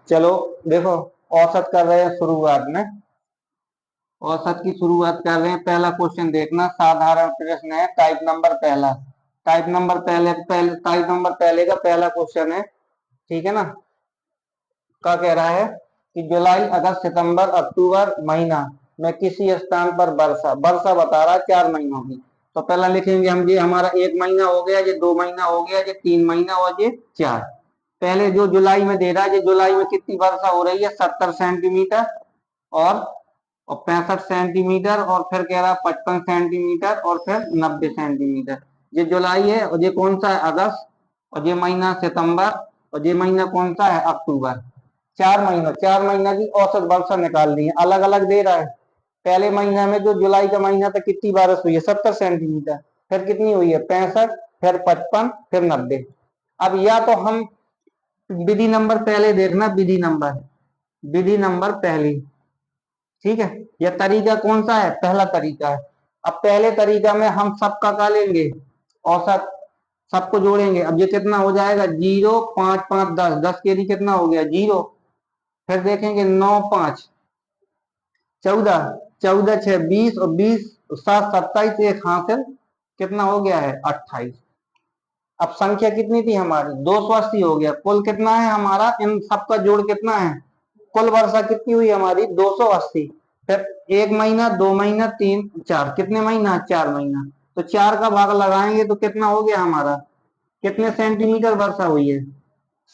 चलो देखो, औसत कर रहे हैं शुरुआत में। औसत की शुरुआत कर रहे हैं। पहला क्वेश्चन देखना, साधारण प्रश्न है, टाइप नंबर पहला। टाइप नंबर पहले का पहला क्वेश्चन है, ठीक है ना। क्या कह रहा है कि जुलाई अगस्त सितंबर अक्टूबर महीना में किसी स्थान पर वर्षा वर्षा बता रहा है 4 महीनों की। तो पहला लिखेंगे हम, ये हमारा 1 महीना हो गया, ये 2 महीना हो गया, ये 3 महीना और ये 4। पहले जो जुलाई में दे रहा है, ये जुलाई में कितनी वर्षा हो रही है, 70 सेंटीमीटर और 65 सेंटीमीटर, और फिर कह रहा है 55 सेंटीमीटर और फिर 90 सेंटीमीटर। ये जुलाई है और ये कौन सा है, अगस्त, और ये महीना सितंबर, और ये महीना कौन सा है, अक्टूबर। 4 महीना की औसत वर्षा निकाल दी है, अलग अलग दे रहा है। पहले महीना में जो जुलाई का महीना था, कितनी बारिश हुई है, 70 सेंटीमीटर, फिर कितनी हुई है, 65, फिर 55, फिर 90। अब या तो हम विधि नंबर पहले देखना, विधि नंबर पहली, ठीक है। यह तरीका कौन सा है, पहला तरीका है। अब पहले तरीका में हम सबका का लेंगे, औसत, सबको जोड़ेंगे। अब ये कितना हो जाएगा, 0, 5, 5, 10, 10 के लिए कितना हो गया, 0। फिर देखेंगे 9, 5, 14, 14, 6, 20, और 20, 7, 27, एक हासिल, कितना हो गया है, 28। अब संख्या कितनी थी हमारी, 280 हो गया। कुल कितना है हमारा, इन सबका जोड़ कितना है, कुल वर्षा कितनी हुई हमारी, 280। फिर 1 महीना, 2 महीना, 3, 4, कितने महीना, 4 महीना। तो 4 का भाग लगाएंगे तो कितना हो गया हमारा, कितने सेंटीमीटर वर्षा हुई है,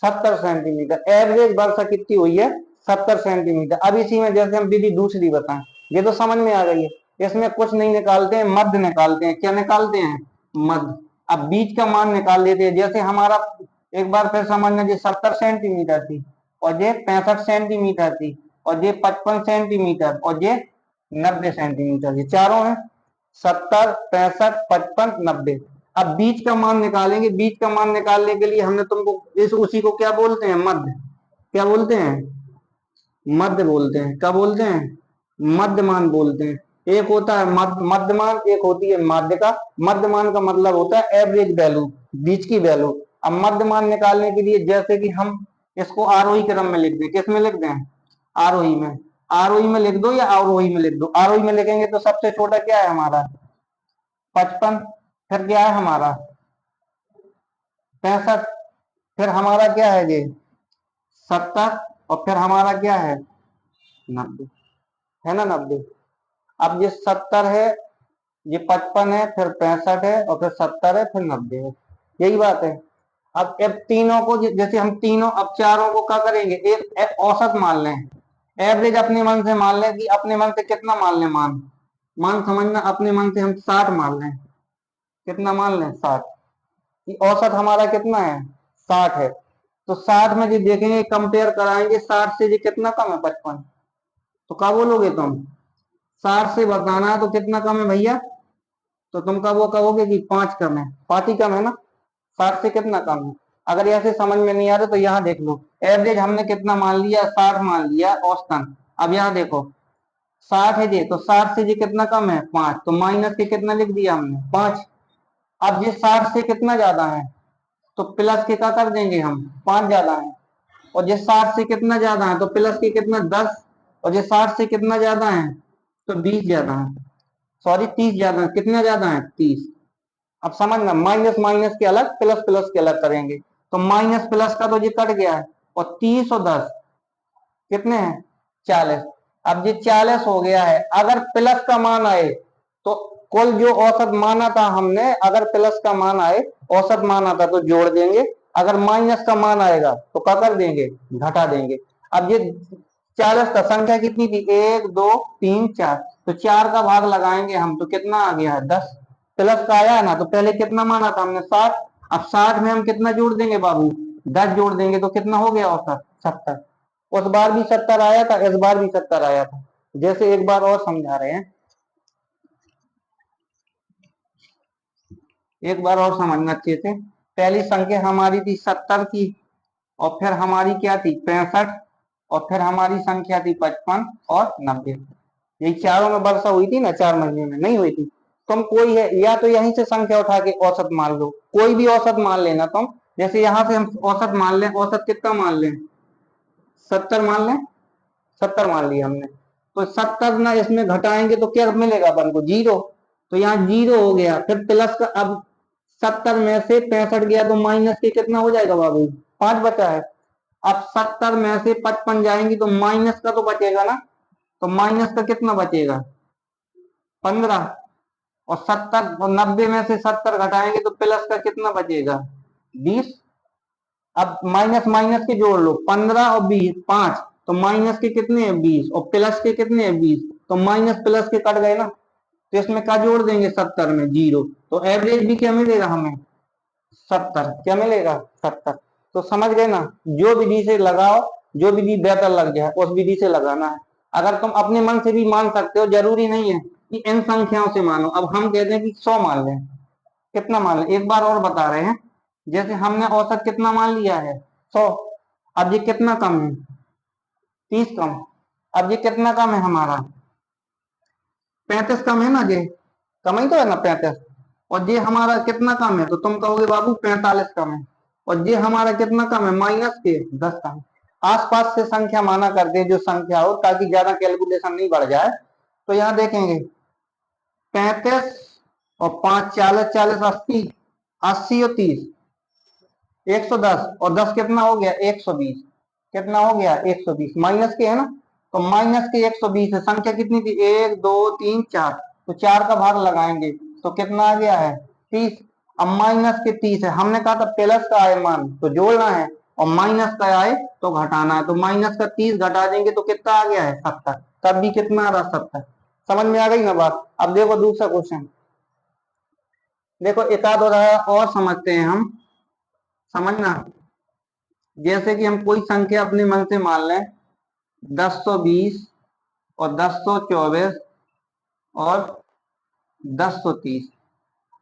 70 सेंटीमीटर। एवरेज वर्षा कितनी हुई है, 70 सेंटीमीटर। अब इसी में जैसे हम विधि दूसरी बताएं, ये तो समझ में आ गई है। इसमें कुछ नहीं निकालते हैं, मध्य निकालते हैं। क्या निकालते हैं, मध्य। अब बीच का मान निकाल लेते हैं। जैसे हमारा, एक बार फिर समझना, ये 70 सेंटीमीटर थी, और ये 65 सेंटीमीटर थी, और ये 55 सेंटीमीटर, और ये 90 सेंटीमीटर, ये चारों है, 70, 65, 55, 90। अब बीच का मान निकालेंगे। बीच का मान निकालने के लिए हमने तुमको इस उसी को क्या बोलते हैं, मध्य। क्या बोलते हैं, मध्य बोलते हैं। क्या बोलते हैं, मध्यमान बोलते हैं। एक होता है मध्यमान, एक होती है माध्यिका। मध्यमान का मतलब होता है एवरेज वैल्यू, बीच की वैल्यू। अब मध्यमान निकालने के लिए जैसे कि हम इसको आरोही क्रम में लिख दें, किस में लिख दें, आरोही में। आरोही में लिख दो या अवरोही में लिख दो। आरोही में लिखेंगे तो सबसे छोटा क्या है हमारा, 55। फिर क्या है हमारा, 65। फिर हमारा क्या है ये, 70। और फिर हमारा क्या है, 90, है ना, 90। अब ये 70 है, ये 55 है, फिर 65 है, और फिर 70 है, फिर 90 है। यही बात है। अब तीनों को जैसे हम तीनों, अब चारों को क्या करेंगे, एक औसत मान लें। एवरेज अपने मन से मान लें, कि अपने मन से कितना मान लें, मान मान समझना, अपने मन से हम 60 मान लें। कितना मान लें, 60। कि औसत हमारा कितना है, 60 है। तो 60 में जी देखेंगे, कंपेयर कराएंगे, 60 से जी कितना कम है, 55। तो क्या बोलोगे तुम, 60 से बताना है तो कितना कम है भैया, तो तुम का वो कहोगे कि 5 कम है। 5 ही कम है ना, 60 से कितना कम है। अगर ऐसे समझ में नहीं आ रहा तो यहाँ देख लो, एवरेज हमने कितना मान लिया, 60 मान लिया औसतन। अब यहाँ देखो, 60 है जी, तो 60 से जी कितना कम है, 5, तो माइनस के कितना लिख दिया हमने, 5। अब ये 60 से कितना ज्यादा है, तो प्लस के क्या कर देंगे हम, 5 ज्यादा है। और ये 60 से कितना ज्यादा है, तो प्लस के कितना, 10। और ये 60 से कितना ज्यादा है, तो 20 ज्यादा है, सॉरी 30 ज्यादा है। कितना ज्यादा है, 30। अब समझना, माइनस माइनस के अलग, प्लस प्लस के अलग करेंगे। तो माइनस प्लस का तो ये कट गया है, और 30 और 10 कितने हैं, 40। अब ये 40 हो गया है। अगर प्लस का मान आए तो कुल जो औसत माना था हमने, अगर प्लस का मान आए, औसत माना था, तो जोड़ देंगे। अगर माइनस का मान आएगा तो क्या कर देंगे, घटा देंगे। अब ये 40 का संख्या कितनी थी, 1, 2, 3, 4, तो 4 का भाग लगाएंगे हम, तो कितना आ गया है, 10। प्लस का आया ना, तो पहले कितना माना था हमने, 60। अब 60 में हम कितना जोड़ देंगे बाबू, 10 जोड़ देंगे, तो कितना हो गया औसत, 70। उस बार भी 70 आया था, इस बार भी 70 आया था। जैसे एक बार और समझा रहे हैं, एक बार और समझना अच्छे से। पहली संख्या हमारी थी 70 की, और फिर हमारी क्या थी, 65, और फिर हमारी संख्या थी 55 और 90। यही चारों में वर्षा हुई थी ना, 4 महीने में नहीं हुई थी। तुम कोई है, या तो यहीं से संख्या उठा के औसत मान लो, कोई भी औसत मान लेना तुम। जैसे यहाँ से हम औसत मान लें, औसत कितना मान लें, 70 मान लें, 70 मान लिया हमने। तो 70 ना इसमें घटाएंगे तो क्या मिलेगा अपन को, जीरो। तो यहाँ जीरो हो गया, फिर प्लस का, अब 70 में से 65 गया तो माइनस के कितना हो जाएगा बाबू, 5 बचा है। अब 70 में से 55 जाएंगी तो माइनस का तो बचेगा ना, तो माइनस का कितना बचेगा, 15। और 70 और 90 में से 70 घटाएंगे तो प्लस का कितना बचेगा, 20। अब माइनस माइनस के जोड़ लो, 15 और 20, 5। तो माइनस के कितने हैं, 20, और प्लस के कितने हैं, 20। तो माइनस प्लस के कट गए ना, तो इसमें क्या जोड़ देंगे, 70 में जीरो। तो एवरेज भी क्या मिलेगा हमें, 70। क्या मिलेगा, 70। तो समझ गए ना, जो विधि से लगाओ, जो विधि बेहतर लग जाए उस विधि से लगाना है। अगर तुम अपने मन से भी मान सकते हो, जरूरी नहीं है कि इन संख्याओं से मानो। अब हम कहते हैं कि 100 मान लें, कितना मान लें, एक बार और बता रहे हैं। जैसे हमने औसत कितना मान लिया है, 100। अब ये कितना कम है, 30 कम। अब ये कितना कम है हमारा, 35 कम है ना, ये कम ही तो है ना, 35। और ये हमारा कितना कम है, तो तुम कहोगे बाबू 45 कम है। और ये हमारा कितना कम है, माइनस के 10 कम है। आसपास से संख्या माना करते हैं जो संख्या हो, ताकि ज्यादा कैलकुलेशन नहीं बढ़ जाए। तो यहाँ देखेंगे 35 और 5 40, 40 80, 80 और 30 110, और 10 कितना हो गया, 120। कितना हो गया, 120 माइनस के है ना। तो माइनस के 120 है, संख्या कितनी थी, 1 2 3 4। तो 4 का भाग लगाएंगे तो कितना आ गया है, 30। अब माइनस के 30 है, हमने कहा था प्लस का आए मान तो जोड़ना है, और माइनस का आए तो घटाना है। तो माइनस का 30 घटा देंगे तो कितना आ गया है, 70। तब भी कितना आ रहा, 70। समझ में आ गई ना बात। अब देखो दूसरा क्वेश्चन, देखो एक आध और समझते हैं हम, समझना। जैसे कि हम कोई संख्या अपने मन से मान लें, 1020 और 1024 और 1030।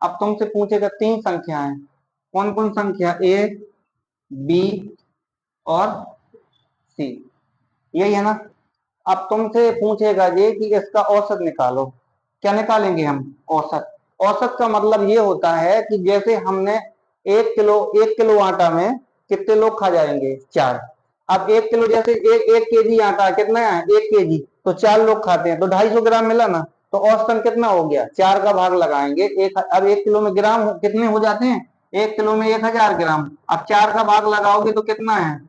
अब तुमसे पूछेगा 3 संख्याएं, कौन कौन संख्या, ए बी और सी, यही है ना। अब तुमसे पूछेगा ये कि इसका औसत निकालो। क्या निकालेंगे हम, औसत। औसत का मतलब ये होता है कि जैसे हमने 1 किलो आटा में कितने लोग खा जाएंगे, 4। अब 1 किलो, जैसे 1 केजी आटा कितना है, 1 केजी, तो 4 लोग खाते हैं तो 250 ग्राम मिला ना। तो औसतन कितना हो गया, 4 का भाग लगाएंगे एक। अब 1 किलो में ग्राम कितने हो जाते हैं, 1 किलो में 1000 ग्राम। अब 4 का भाग लगाओगे तो कितना है,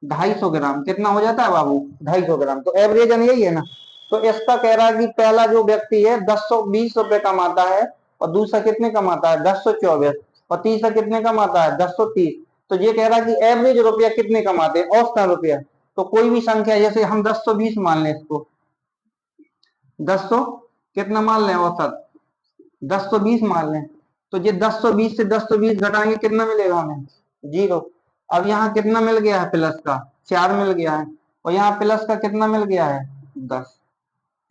250 ग्राम। कितना हो जाता है बाबू, 250 ग्राम। तो एवरेज यही है ना। तो इसका कह रहा है कि पहला जो व्यक्ति है 1020 रुपए कमाता है, और दूसरा कितने कमाता है, 1024, और तीसरा कितने कमाता है, 1030। तो ये कह रहा है कि एवरेज रुपया कितने कमाते हैं, औसतन रुपया। तो कोई भी संख्या, जैसे हम 1020 मान लें इसको, 10 कितना मान लें, औसत 1020 मान लें। तो ये 1020 से 1020 घटाएंगे कितना मिलेगा हमें, जीरो। अब यहाँ कितना मिल गया है, प्लस का 4 मिल गया है, और यहाँ प्लस का कितना मिल गया है, 10।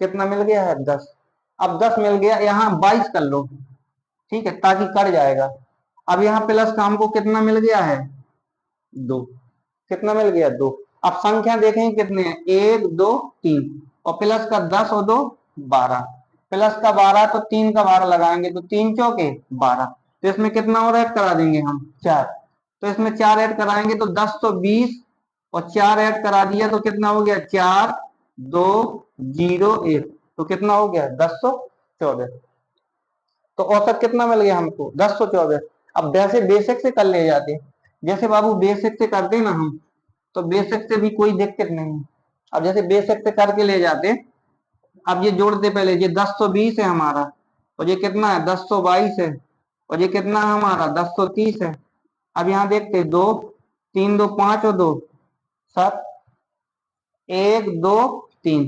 कितना मिल गया है, 10। अब 10 मिल गया, यहाँ 22 कर लो, ठीक है, ताकि कट जाएगा। अब यहाँ प्लस का हमको कितना मिल गया है, 2। कितना मिल गया, 2। अब संख्या देखें कितने हैं, 1 2 3, और प्लस का 10 और 2 12। प्लस का 12 तो 3 का भाग लगाएंगे तो 3 चौके 12। तो इसमें कितना और ऐड करा देंगे हम, 4। तो इसमें 4 ऐड कराएंगे तो 10 तो 20, और 4 ऐड करा दिया तो कितना हो गया, 4 2 0 1। तो कितना हो गया, 1024। तो औसत कितना मिल गया हमको, 1024। अब वैसे बेसिक से कर ले जाते, जैसे बाबू बेसिक से करते ना हम, तो बेसिक से भी कोई दिक्कत नहीं है। अब जैसे बेसिक से करके ले जाते, अब ये जोड़ते पहले, ये 1020 है हमारा, और ये कितना है, 1022 है, और ये कितना है हमारा, 1030 है। अब यहाँ देखते, 2 3 2 5 और 2 7, 1 2 3।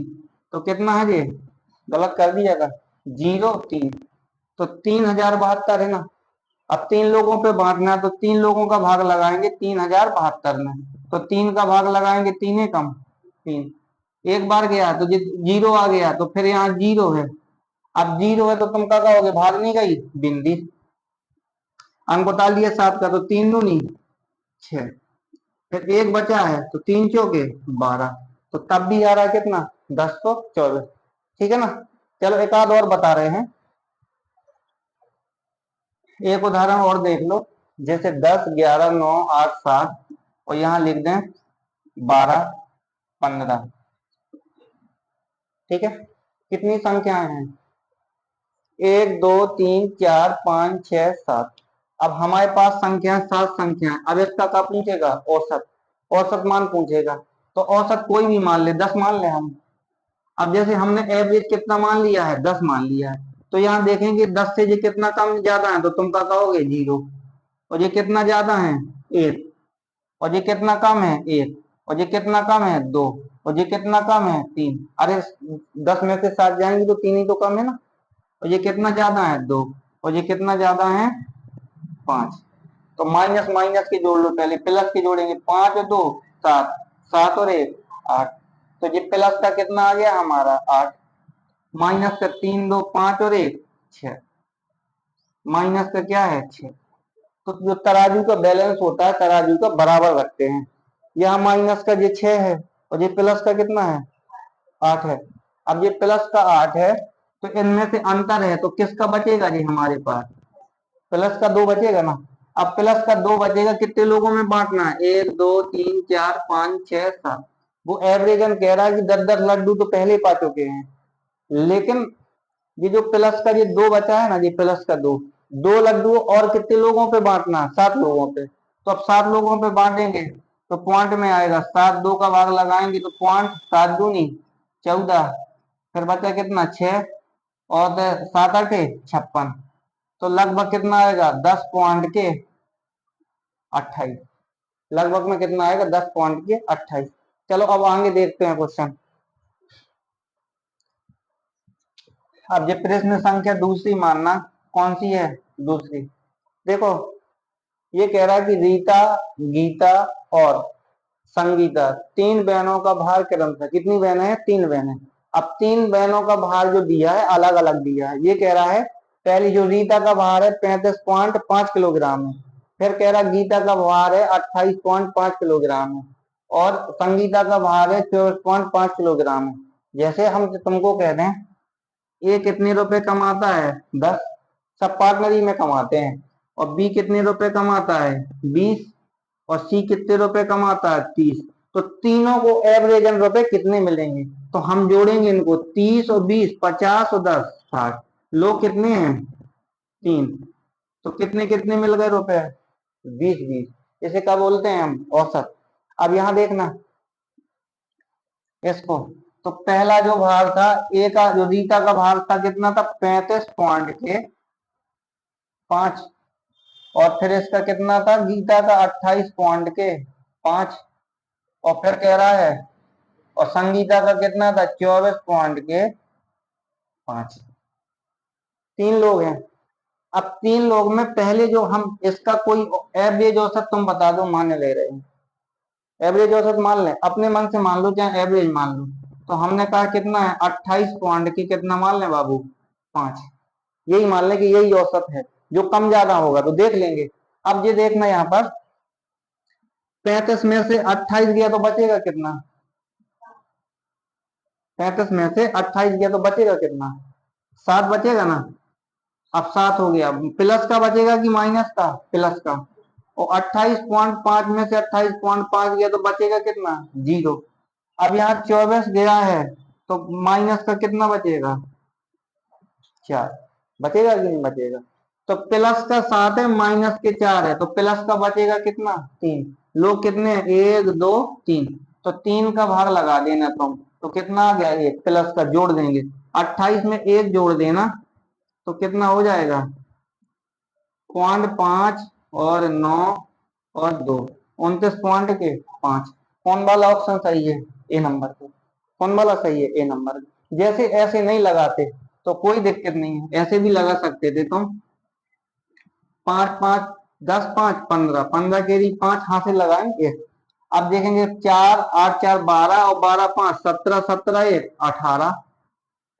तो कितना है ये, गलत कर दिया था, 0 3। तो 3072 है ना। अब 3 लोगों पे बांटना है, तो 3 लोगों का भाग लगाएंगे 3072 में। तो 3 का भाग लगाएंगे, 3 कम 3, एक बार गया तो जीरो आ गया, तो फिर यहाँ जीरो है। अब जीरो है तो तुम क्या कहोगे, भाग नहीं गई, बिंदी। अंक बता लिया 7 का, तो 3 दूनी 6। फिर एक बचा है तो 3 चौके 12। तो तब भी आ रहा है कितना, 1024। ठीक है ना। चलो एक आध और बता रहे हैं, एक उदाहरण और देख लो। जैसे 10 11 9 8 7, और यहाँ लिख दें 12, 15। ठीक है, कितनी संख्याएं हैं? 1 2 3 4 5 6 7। अब हमारे पास संख्या 7 संख्या है। अब इसका क्या पूछेगा? औसत। औसत मान पूछेगा। तो औसत कोई भी मान ले, 10 मान ले हम। अब जैसे हमने एवरेज कितना मान लिया है? 10 मान लिया है। तो यहाँ देखेंगे 10 से ये कितना कम ज्यादा है, तो तुम क्या कहोगे? 0। और ये कितना ज्यादा है? 1। और ये कितना कम है? 1। और ये कितना कम है? 2। और ये कितना कम है? 3। अरे 10 में से 7 जाएंगे तो 3 ही तो कम है ना। और ये कितना ज्यादा है? 2। और ये कितना ज्यादा है? 5। तो माइनस माइनस के जोड़ लो, पहले प्लस के जोड़ेंगे। 5 और 2 7। 7 और 1 8। तो ये प्लस का कितना आ गया हमारा? 8। माइनस का 3 2 5 और 1 6। माइनस का क्या है? 6। तो जो तराजू का बैलेंस होता है, तराजू का बराबर रखते हैं। यहाँ माइनस का ये 6 है और ये प्लस का कितना है? 8 है। अब ये प्लस का 8 है, तो इनमें से अंतर है, तो किसका बचेगा जी हमारे पास? प्लस का 2 बचेगा ना। अब प्लस का 2 बचेगा, कितने लोगों में बांटना है? 1 2 3 4 5 6 7। वो एवरेजन कह रहा है कि 10 10 लड्डू तो पहले पा चुके हैं। लेकिन ये जो प्लस का ये 2 बचा है ना, ये प्लस का 2, 2 लड्डू और कितने लोगों पे बांटना है? 7 लोगों पे। तो अब 7 लोगों पे बांटेंगे तो पॉइंट में आएगा। 7 2 का भाग लगाएंगे तो पॉइंट, 7 दूनी 14। फिर बचा कितना? 6। और 7 8 56। तो लगभग कितना आएगा? 10 पॉइंट के 28। लगभग में कितना आएगा? 10 पॉइंट के 28। चलो अब आगे देखते हैं क्वेश्चन। अब ये प्रश्न संख्या दूसरी मानना। कौन सी है? दूसरी। देखो, ये कह रहा है कि रीता, गीता और संगीता, 3 बहनों का भार क्रमशः, कितनी बहनें हैं? 3 बहनें। अब 3 बहनों का भार जो दिया है अलग अलग दिया है। ये कह रहा है पहली जो रीता का भार है 35.5 किलोग्राम है। फिर कह रहा है गीता का भार है 28.5 किलोग्राम है। और संगीता का भार है 24.5 किलोग्राम है। जैसे हम तुमको कह दें ए कितने रुपए कमाता है? 10। सब पार्टनरी में कमाते हैं। और बी कितने रुपए कमाता है? 20। और सी कितने रुपए कमाता है? 30। तो तीनों को एवरेजन रुपए कितने मिलेंगे? तो हम जोड़ेंगे इनको, 30 और 20 50 और 10 60। लोग कितने हैं? 3। तो कितने कितने मिल गए रुपए? 20 20। इसे क्या बोलते हैं हम? औसत। अब यहां देखना इसको। तो पहला जो भार था, ए का जो रीता का भार था कितना था? 35.5। और फिर इसका कितना था? गीता का 28.5। और फिर कह रहा है, और संगीता का कितना था? 24.5। 3 लोग हैं। अब 3 लोग में पहले जो हम इसका कोई एवरेज औसत तुम बता दो, मान ले रहे हैं। एवरेज औसत मान लें, अपने मन से मान लो, चाहे एवरेज मान लो। तो हमने कहा कितना है? 28 पॉइंट की कितना मान लें बाबू? 5। यही मान लें कि यही औसत है। जो कम ज्यादा होगा तो देख लेंगे। अब ये देखना यहाँ पर, 35 में से 28 गया तो बचेगा कितना? 35 में से 28 गया तो बचेगा कितना? 7 बचेगा ना। अब 7 हो गया। प्लस का बचेगा कि माइनस का? प्लस का। और 28.5 में से 28.5 गया तो बचेगा कितना? 0। अब यहाँ 24 गया है तो माइनस का कितना बचेगा? 4। बचेगा कि नहीं बचेगा? तो प्लस का 7 है, माइनस के 4 है, तो प्लस का बचेगा कितना? 3। लोग कितने? 1 2 3। तो 3 का भाग लगा देना तुम, तो कितना आ गया? 1। प्लस का जोड़ देंगे, 28 में 1 जोड़ देना, तो कितना हो जाएगा? 0.5 और 9 और 2, 29.5। कौन वाला ऑप्शन सही है? ए नंबर पे। कौन वाला सही है? ए नंबर। जैसे ऐसे नहीं लगाते तो कोई दिक्कत नहीं है, ऐसे भी लगा सकते थे तुम। 5 5 10 5 15, 15 केरी 5 हाथ से लगाएंगे। अब देखेंगे 4 8 4 12 और 12 5 17, 17 1 18।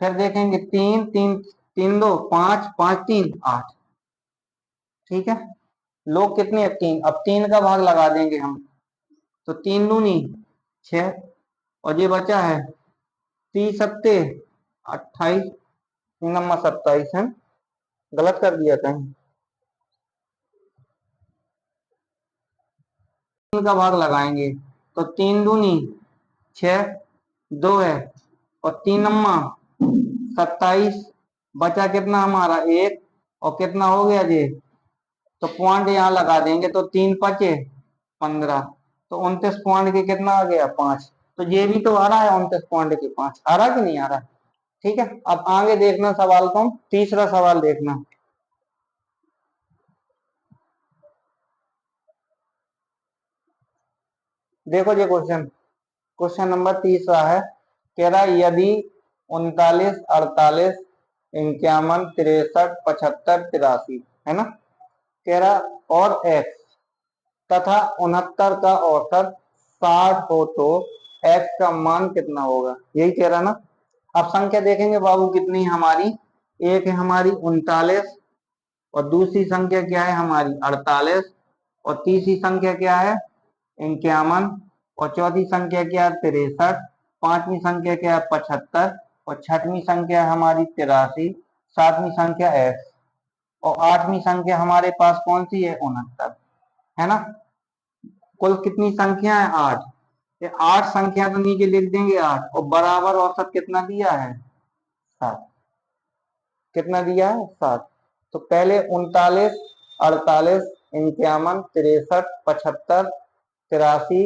फिर देखेंगे 3 3 3 2 5 5 3 8। ठीक है। लोग कितने हैं? 3। अब 3 का भाग लगा देंगे हम, तो 3 दूनी 6। और ये बचा है 30 सत्ते 28। 3 नंबर 27 है। गलत कर दिया कहीं? 3 का भाग लगाएंगे तो 3 दूनी 6 2 है, और 3 अम्मा 27, बचा कितना हमारा 1, और कितना हो गया जी, तो पॉइंट यहाँ लगा देंगे तो 3 पचे 15, तो 29 पॉइंट के कितना आ गया 5। तो ये भी तो आ रहा है 29 पॉइंट के 5, आ रहा कि नहीं आ रहा। ठीक है, अब आगे देखना सवाल को, तीसरा सवाल देखना। देखो ये क्वेश्चन, क्वेश्चन नंबर तीसरा है, कह रहा यदि 39 48 51 63 75 83 है ना, कह रहा और x तथा 69 का औसत 60 हो तो x का मान कितना होगा, यही कह रहा ना। अब संख्या देखेंगे बाबू कितनी है हमारी, एक है हमारी 39, और दूसरी संख्या क्या है हमारी 48, और तीसरी संख्या क्या है 51, और चौथी संख्या क्या है 63, पांचवी संख्या क्या है 75, और छठवीं संख्या है हमारी 83, सातवीं संख्या x, और आठवीं संख्या हमारे पास कौन सी है 69, है ना। कुल कितनी संख्या है 8, ये 8 संख्या तो नीचे लिख देंगे 8, और बराबर औसत कितना दिया है 7, कितना दिया है 7। तो पहले 39 48 51 63 75 83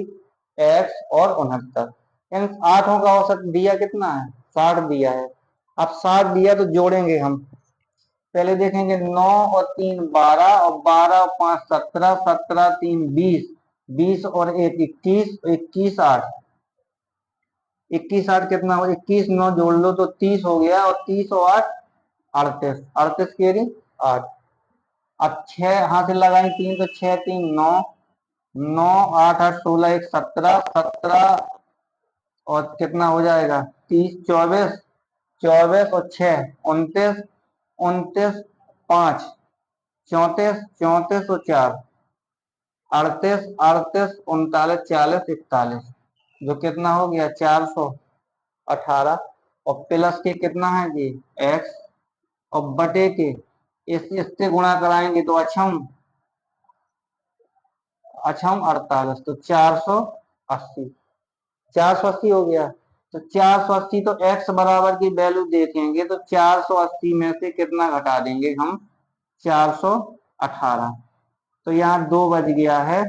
x और 69, इन आठों का औसत दिया कितना है 60 दिया है। अब 60 दिया तो जोड़ेंगे हम, पहले देखेंगे 9 और 3 12, और 12 और 5 17, 17 3 20, 20 और 1 21, 21 8, 21 8 कितना हो, 21 9 जोड़ लो तो 30 हो गया, और 30 और 8 38, 38 के रही 8। अब 6 हाथ से लगाए 3 तो 6 3 9, 9 8 8 16 1 17, 17 और कितना हो जाएगा 30 24, 24 और 6 29, 29 5 34, 34 और 4 38, 38 39 40 41, जो कितना हो गया 418, और प्लस के कितना है जी x, और बटे के इससे गुणा कराएंगे तो अछम 48, तो 480, 480 हो गया। तो 480, तो x बराबर की वैल्यू देखेंगे तो 480 में से कितना घटा देंगे हम 418, तो यहाँ 2 बच गया है,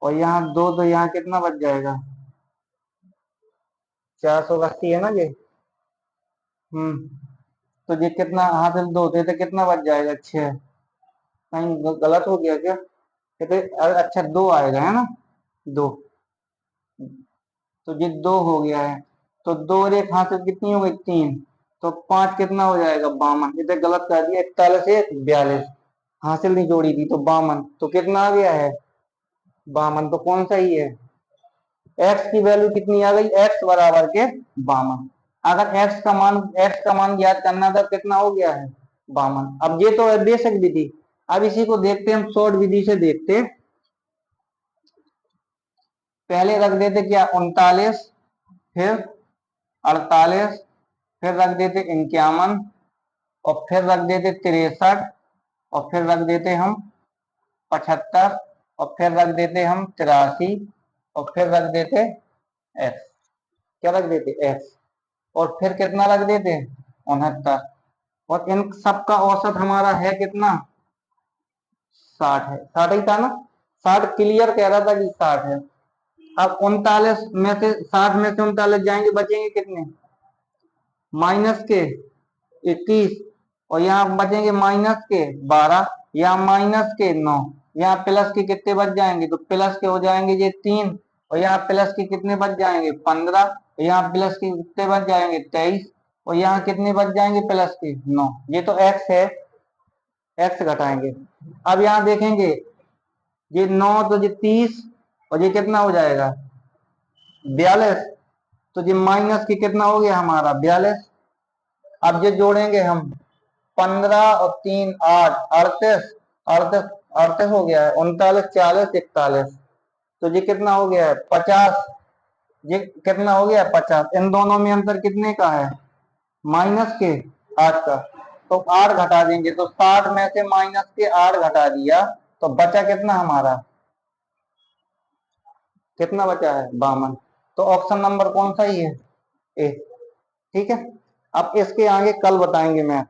और यहाँ 2, तो यहाँ कितना बच जाएगा 480 है ना ये। तो ये कितना हासिल 2 थे तो कितना बच जाएगा 6, कहीं गलत हो गया क्या, कहते अच्छा 2 आएगा है ना 2, तो ये 2 हो गया है, तो 2 और 1 हासिल कितनी हो गई 3, तो 5 कितना हो जाएगा 52, ये तो गलत कर दिया, 41 1 42, हासिल नहीं जोड़ी थी तो 52, तो कितना आ गया है 52, तो कौन सा ही है, x की वैल्यू कितनी आ गई x बराबर के 52। अगर x का मान ज्ञात करना था कितना हो गया है 52। अब ये तो है बेसिक विधि, अब इसी को देखते हम शॉर्ट विधि से देखते। पहले रख देते क्या 39, फिर 48, फिर रख देते 51, और फिर रख देते 63, और फिर रख देते हम 75, और फिर रख देते हम 83, और फिर रख देते x, क्या रख देते x, और फिर कितना रख देते 69, और इन सब का औसत हमारा है कितना 60 है, 60 ही था ना, 60 क्लियर कह रहा था कि 60 है। अब 39 में से 60 में से 39 जाएंगे, बचेंगे कितने माइनस के 21, और यहाँ बचेंगे माइनस के 12, यहाँ माइनस के 9, यहाँ प्लस के कितने बच जाएंगे, तो प्लस के हो जाएंगे ये 3, और यहाँ प्लस के कितने बच जाएंगे 15, यहाँ प्लस के कितने बच जाएंगे 23, और यहाँ कितने बच जाएंगे प्लस के 9, ये तो x है, x घटाएंगे। अब यहाँ देखेंगे ये 9 तो ये 30, और ये कितना हो जाएगा 42, तो ये माइनस की कितना हो गया हमारा 42। अब ये जोड़ेंगे हम 15 और 3 8 38, 38 38 हो गया है, 39 40 41, तो ये कितना हो गया है 50, ये कितना हो गया 50, इन दोनों में अंतर कितने का है माइनस के 8 का, तो 8 घटा देंगे, तो 60 में से माइनस के 8 घटा दिया, तो बचा कितना हमारा, कितना बचा है 52। तो ऑप्शन नंबर कौन सा ही है, ए। ठीक है, अब इसके आगे कल बताएंगे मैथ।